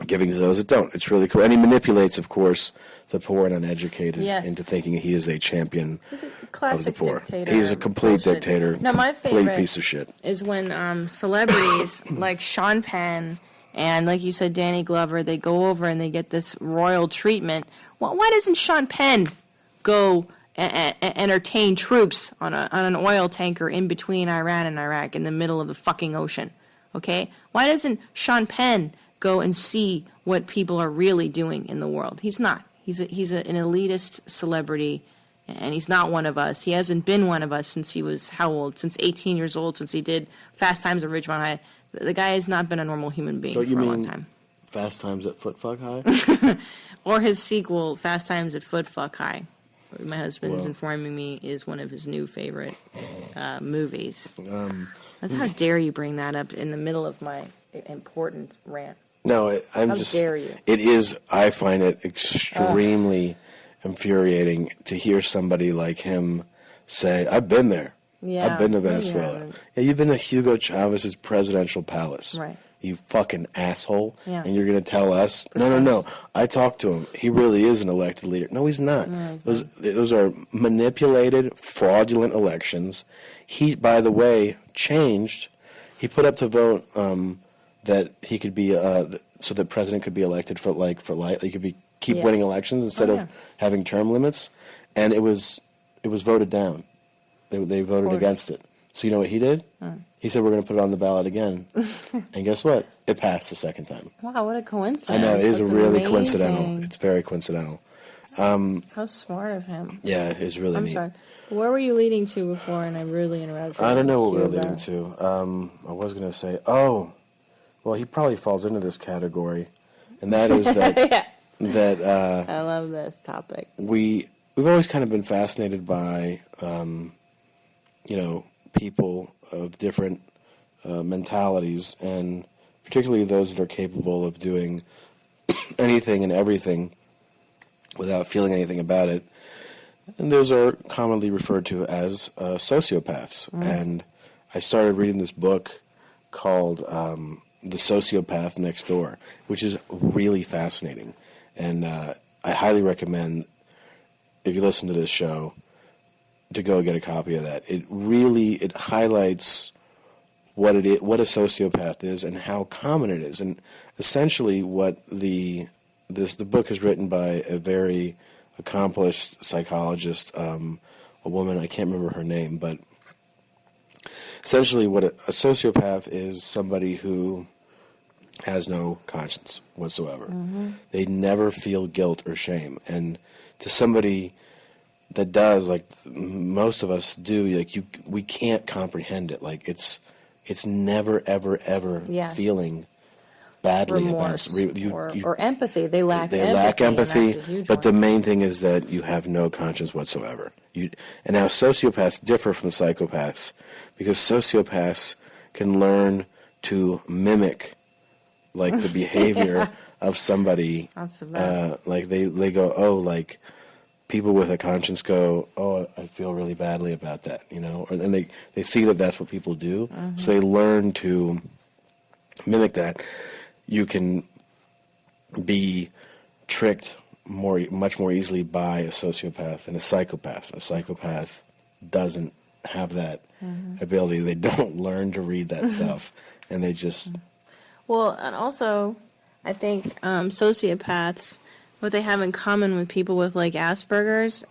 giving to those that don't. It's really cool. And he manipulates, of course, the poor and uneducated into thinking he is a champion of the poor. Dictator. He's a complete dictator. No, my favorite piece of shit is when celebrities like Sean Penn and, like you said, Danny Glover, they go over and they get this royal treatment. Well, why doesn't Sean Penn go entertain troops on an oil tanker in between Iran and Iraq in the middle of the fucking ocean? Okay? Why doesn't Sean Penn go and see what people are really doing in the world? He's not. He's an elitist celebrity, and he's not one of us. He hasn't been one of us since he was, how old? Since 18 years old, since he did Fast Times at Ridgemont High. The guy has not been a normal human being for a long time. Fast Times at Foot Fuck High? Or his sequel, Fast Times at Foot Fuck High. My husband is informing me is one of his new favorite movies. How dare you bring that up in the middle of my important rant? No, I'm How just. dare you? It is. I find it extremely infuriating to hear somebody like him say, "I've been there. Yeah, I've been to no, you Venezuela. haven't. Yeah, you've been to Hugo Chavez's presidential palace. Right. You fucking asshole. Yeah. And you're going to tell us, no. I talked to him. He really is an elected leader. No, he's not. No, he's Those are manipulated, fraudulent elections. He, by the way, changed. He put up to vote that he could be, so the president could be elected for life. He could keep winning elections instead of having term limits. And it was voted down. They voted against it. So you know what he did? He said, we're going to put it on the ballot again. And guess what? It passed the second time. Wow, what a coincidence. I know, it is That's really amazing. coincidental. It's very coincidental. How smart of him. Yeah, it's really I'm neat. sorry. Where were you leading to before, and I really interrupted? I don't know what you we're about- leading to. I was going to say, well, he probably falls into this category. And that is that, Yeah. I love this topic. we've always kind of been fascinated by, people of different mentalities, and particularly those that are capable of doing anything and everything without feeling anything about it. And those are commonly referred to as sociopaths. And I started reading this book called The Sociopath Next Door, which is really fascinating. And I highly recommend, if you listen to this show, to go get a copy of that. It highlights what a sociopath is and how common it is. And essentially what the book is written by a very accomplished psychologist, a woman, I can't remember her name, but essentially what a sociopath is somebody who has no conscience whatsoever. They never feel guilt or shame. And to somebody that does, like most of us do, we can't comprehend it. Like it's never, ever, ever feeling badly Remorse about it. or empathy. They lack empathy. They lack empathy, and that's a huge but the one. main thing is that you have no conscience whatsoever. And now sociopaths differ from psychopaths because sociopaths can learn to mimic like the behavior of somebody. That's the best. Like they go, like people with a conscience go, I feel really badly about that, and they see that that's what people do, so they learn to mimic that. You can be tricked much more easily by a sociopath than a psychopath. A psychopath doesn't have that ability. They don't learn to read that stuff, and they just... Well, and also, I think sociopaths, what they have in common with people with, like, Asperger's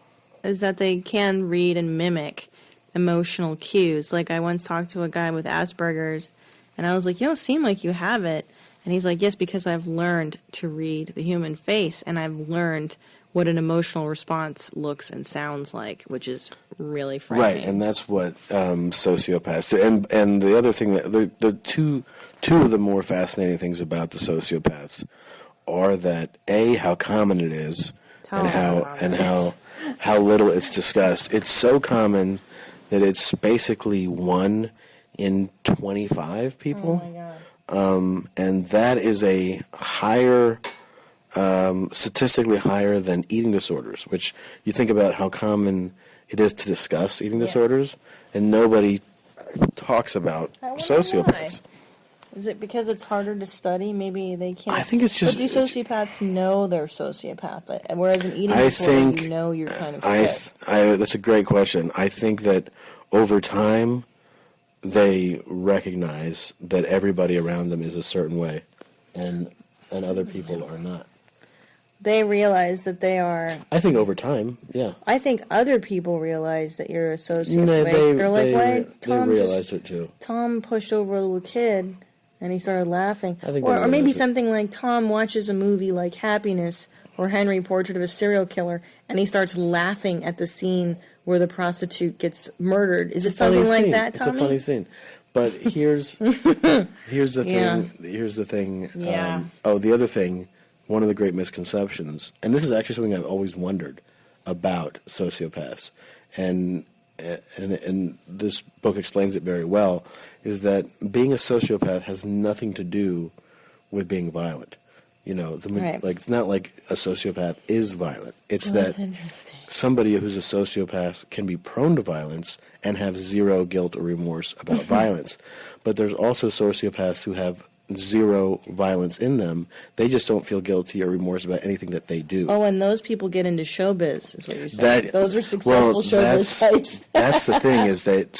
is that they can read and mimic emotional cues. Like, I once talked to a guy with Asperger's, and I was like, you don't seem like you have it. And he's like, yes, because I've learned to read the human face, and I've learned what an emotional response looks and sounds like, which is really frightening. Right, and that's what sociopaths do. And the other thing, the two of the more fascinating things about the sociopaths are that, A, how common it is, and how little it's discussed. It's so common that it's basically 1 in 25 people. Oh my God. And that is a higher, statistically higher than eating disorders, which you think about how common it is to discuss eating disorders, and nobody talks about sociopaths. Why. Is it because it's harder to study? Maybe they can't. I think it's just... But do sociopaths know they're sociopaths? Whereas an eating disorder, you know you're kind of sick. That's a great question. I think that over time, they recognize that everybody around them is a certain way, and other people are not. They realize that they are... I think over time, yeah. I think other people realize that you're a sociopath. No, They're like, why? They realize it too. Tom pushed over a little kid, and he started laughing. I think or maybe realize it. something like Tom watches a movie like Happiness or Henry, Portrait of a Serial Killer, and he starts laughing at the scene where the prostitute gets murdered. Is it something like that, Tommy? It's a funny scene. But here's the Yeah. thing. Here's the thing. Yeah. The other thing. One of the great misconceptions, and this is actually something I've always wondered about sociopaths, and this book explains it very well, is that being a sociopath has nothing to do with being violent. You know, Right. like it's not like a sociopath is violent. It's That's that interesting. somebody who's a sociopath can be prone to violence and have zero guilt or remorse about violence. But there's also sociopaths who have zero violence in them. They just don't feel guilty or remorse about anything that they do. Oh, and those people get into showbiz, is what you're saying. Those are successful well, showbiz types. That's the thing, is that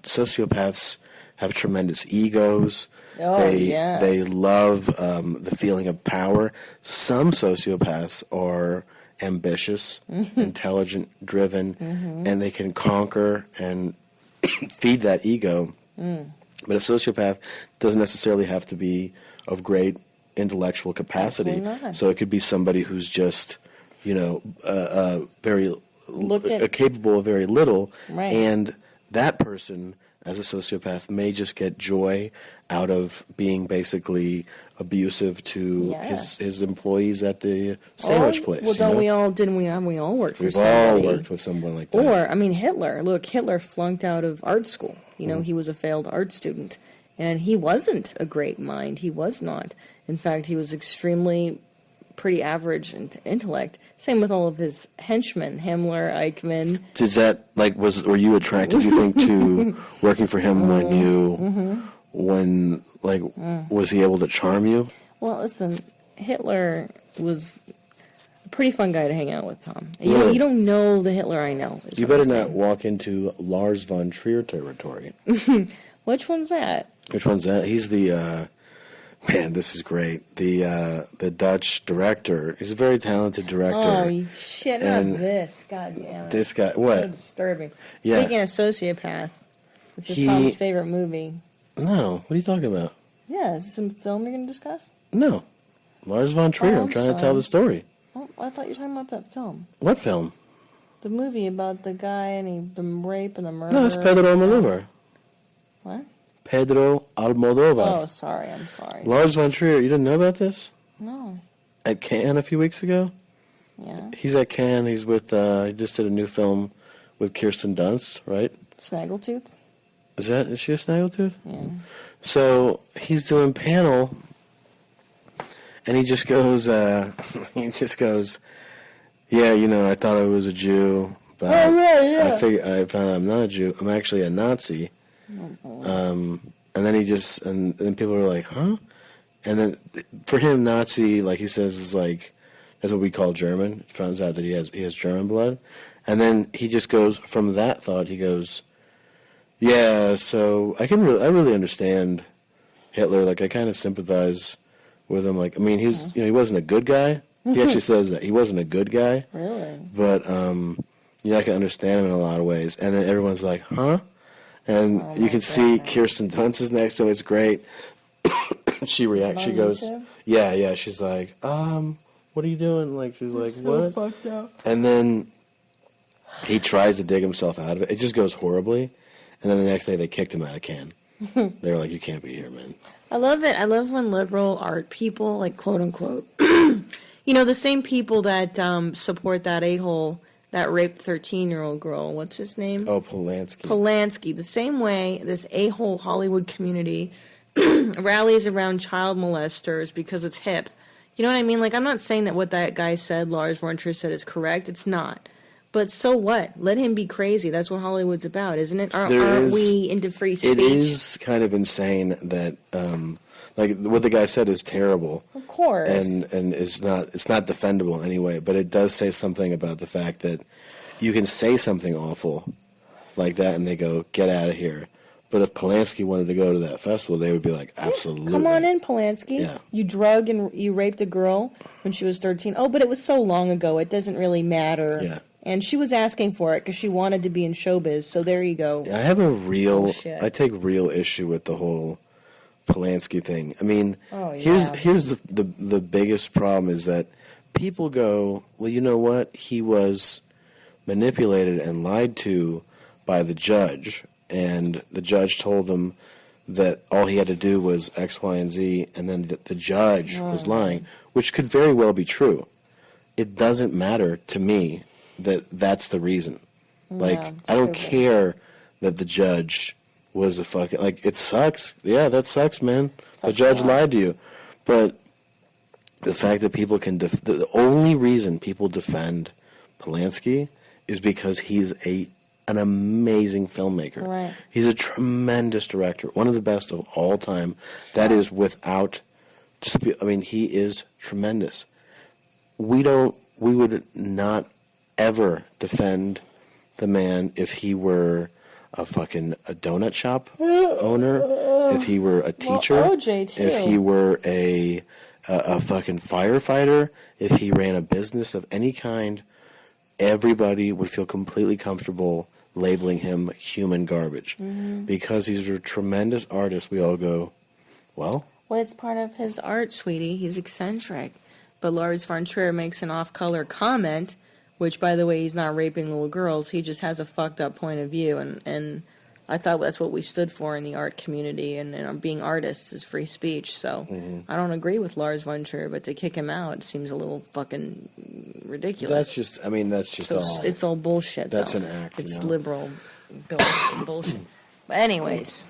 sociopaths have tremendous egos. Oh, yes. They love the feeling of power. Some sociopaths are ambitious, intelligent, driven, and they can conquer and feed that ego. But a sociopath doesn't necessarily have to be of great intellectual capacity. Absolutely not. So it could be somebody who's just, very capable of very little, Right. and that person, as a sociopath, may just get joy out of being basically abusive to Yes. his employees at the sandwich place. Well, you know? we all worked for We've somebody? all worked with someone like that. Or, I mean, Hitler. Look, Hitler flunked out of art school. You know, he was a failed art student. And he wasn't a great mind. He was not. In fact, he was extremely pretty average in intellect. Same with all of his henchmen, Himmler, Eichmann. Does that, were you attracted, you think, to working for him was he able to charm you? Well, listen, Hitler was a pretty fun guy to hang out with, Tom. Really? You don't know the Hitler I know. is You what I'm better not saying. walk into Lars von Trier territory. Which one's that? Which one's that? He's the man. This is great. The Dutch director. He's a very talented director. Oh, you shit on And this. God damn it. This guy. So What? disturbing. Yeah. Speaking of sociopath, this is He- Tom's favorite movie. No. What are you talking about? Yeah, is this some film you're going to discuss? No. Lars von Trier. Oh, I'm trying to tell sorry. the story. Oh, I thought you were talking about that film. What film? The movie about the guy and the rape and the murder. No, that's Pedro Almodovar. What? Pedro Almodovar. Oh, sorry. I'm sorry. Lars von Trier. You didn't know about this? No. At Cannes a few weeks ago? Yeah. He's at Cannes. He's with, he just did a new film with Kirsten Dunst, right? Snaggletooth? Is she a snaggletooth? Yeah. So he's doing panel, and he just goes, yeah, I thought I was a Jew, but I found out I'm not a Jew. I'm actually a Nazi. And then people are like, huh? And then for him, Nazi, like he says, is like, that's what we call German. It turns out that he has German blood. And then he just goes, from that thought, he goes, yeah, so I really understand Hitler. Like, I kind of sympathize with him. Like, I mean, he wasn't a good guy. He actually says that he wasn't a good guy. Really? But I can understand him in a lot of ways. And then everyone's like, huh? And you can see Kirsten Dunst is next to him. It's great. She reacts. She goes, yeah. She's like, what are you doing? Like, she's like, what? So fucked up. And then he tries to dig himself out of it. It just goes horribly. And then the next day they kicked him out of Cannes. They were like, you can't be here, man. I love it. I love when liberal art people, like, quote unquote, the same people that support that a-hole that raped 13-year-old girl. What's his name? Oh, Polanski. Polanski. The same way this a-hole Hollywood community rallies around child molesters because it's hip. You know what I mean? Like, I'm not saying that what that guy said, Lars von Trier said, is correct. It's not. But so what? Let him be crazy. That's what Hollywood's about, isn't it? Aren't we into free speech? It is kind of insane that, like, what the guy said is terrible. Of course. And it's not defendable anyway, but it does say something about the fact that you can say something awful like that and they go, get out of here. But if Polanski wanted to go to that festival, they would be like, absolutely. Come on in, Polanski. Yeah. You drug and you raped a girl when she was 13. Oh, but it was so long ago. It doesn't really matter. Yeah. And she was asking for it because she wanted to be in showbiz. So there you go. I have I take real issue with the whole Polanski thing. I mean, here's the biggest problem is that people go, well, you know what? He was manipulated and lied to by the judge, and the judge told him that all he had to do was X, Y, and Z, and then the judge was lying, which could very well be true. It doesn't matter to me that that's the reason. Like, I don't care that the judge was a fucking... Like, it sucks. Yeah, that sucks, man. The judge lied to you. But the fact that people can... the only reason people defend Polanski is because he's an amazing filmmaker. Right. He's a tremendous director. One of the best of all time. That is without... he is tremendous. We would not ever defend the man if he were a donut shop owner, if he were a teacher, OJ too. if he were a fucking firefighter, if he ran a business of any kind. Everybody would feel completely comfortable labeling him human garbage. Because he's a tremendous artist. We all go, well, it's part of his art, sweetie. He's eccentric. But Lars von Trier makes an off-color comment, which, by the way, he's not raping little girls. He just has a fucked up point of view. And I thought that's what we stood for in the art community. And being artists is free speech. So I don't agree with Lars von Trier, but to kick him out seems a little fucking ridiculous. that's just all. It's all bullshit, That's though. an act, It's you know? liberal bullshit. But anyways.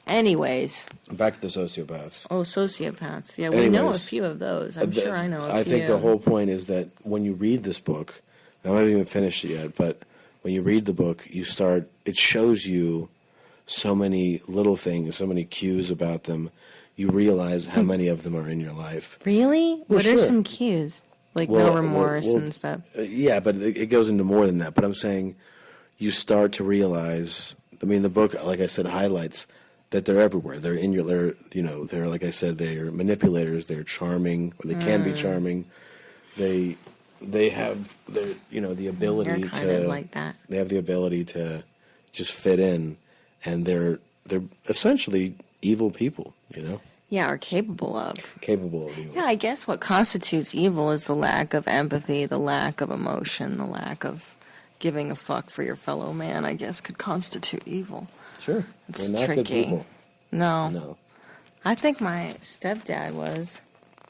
Back to the sociopaths. Oh, sociopaths. Yeah, we know a Anyways, few of those. I'm sure I know a few. I think the whole point is that when you read this book, and I haven't even finished it yet, but when you read the book, it shows you so many little things, so many cues about them. You realize how many of them are in your life. Really? Well, What are sure. some cues? Like no remorse and stuff. Yeah, but it goes into more than that. But I'm saying you start to realize, the book, like I said, highlights that they're everywhere. They're in they're, like I said, they're manipulators, they're charming, or they can be charming. They have the ability You're kind of like that. They have the ability to just fit in, and they're essentially evil people, Yeah, are capable of. capable of evil. Yeah, I guess what constitutes evil is the lack of empathy, the lack of emotion, the lack of giving a fuck for your fellow man, I guess, could constitute evil. Sure, It's they're not tricky. good people. No. I think my stepdad was.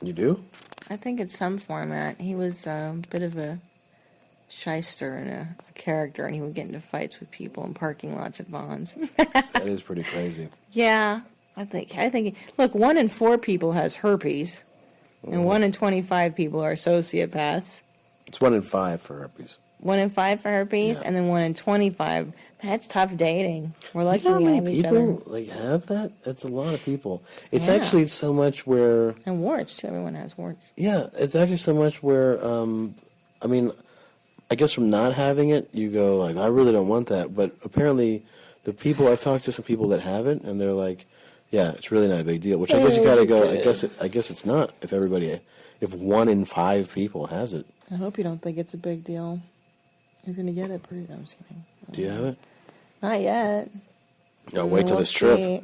You do? I think in some format. He was a bit of a shyster and a character, and he would get into fights with people in parking lots at Vaughn's. That is pretty crazy. Yeah, I think. Look, 1 in 4 people has herpes, and 1 in 25 people are sociopaths. It's 1 in 5 for herpes. 1 in 5 for herpes, Yeah. and then 1 in 25. That's tough dating. We're lucky How we many have each other. people have that? That's a lot of people. It's Yeah. actually so much where... And warts, too. Everyone has warts. Yeah, it's actually so much where... I guess from not having it, you go like, I really don't want that. But apparently, I've talked to some people that have it, and they're like, yeah, it's really not a big deal. Which I guess you gotta go. I guess it's not if 1 in 5 people has it. I hope you don't think it's a big deal. You're going to get it pretty... I'm just kidding. Do you have it? Not yet. No, wait till We'll this trip. see.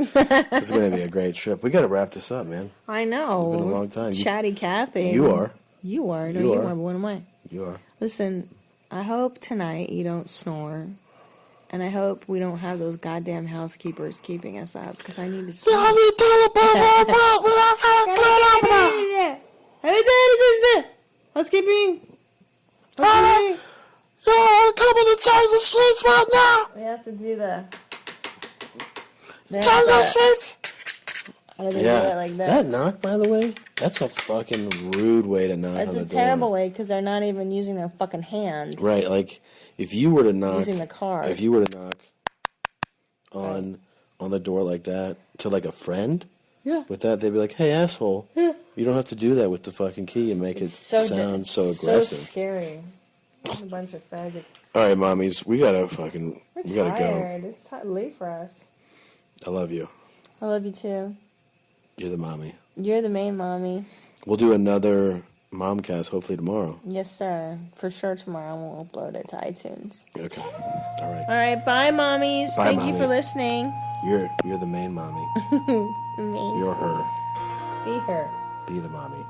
This is gonna be a great trip. We gotta wrap this up, man. I know. It's been a long time. Chatty Cathy. You are. You are. No, You you are. are. But what am I? You are. Listen, I hope tonight you don't snore. And I hope we don't have those goddamn housekeepers keeping us up, because I need to sleep. Housekeeping? Housekeeping? I'm coming to change the sheets right now. We have to do the... Change the sheets. How do they do Yeah. it like this? That knock, by the way, that's a fucking rude way to knock That's on the a door. terrible way, because they're not even using their fucking hands. Right, like if you were to knock, Using the card. If you were to knock on the door like that to like a friend, with that they'd be like, "Hey, asshole, you don't have to do that with the fucking key and make it sound so aggressive." So scary. A bunch of faggots. All right, mommies, we gotta go. Tired. It's late for us. I love you. I love you too. You're the mommy. You're the main mommy. We'll do another momcast hopefully tomorrow. Yes, sir. For sure tomorrow we'll upload it to iTunes. Okay. All right. All right, bye, mommies. Bye, Thank you mommy. for listening. You're the main mommy. Me. You're her. Be her. Be the mommy.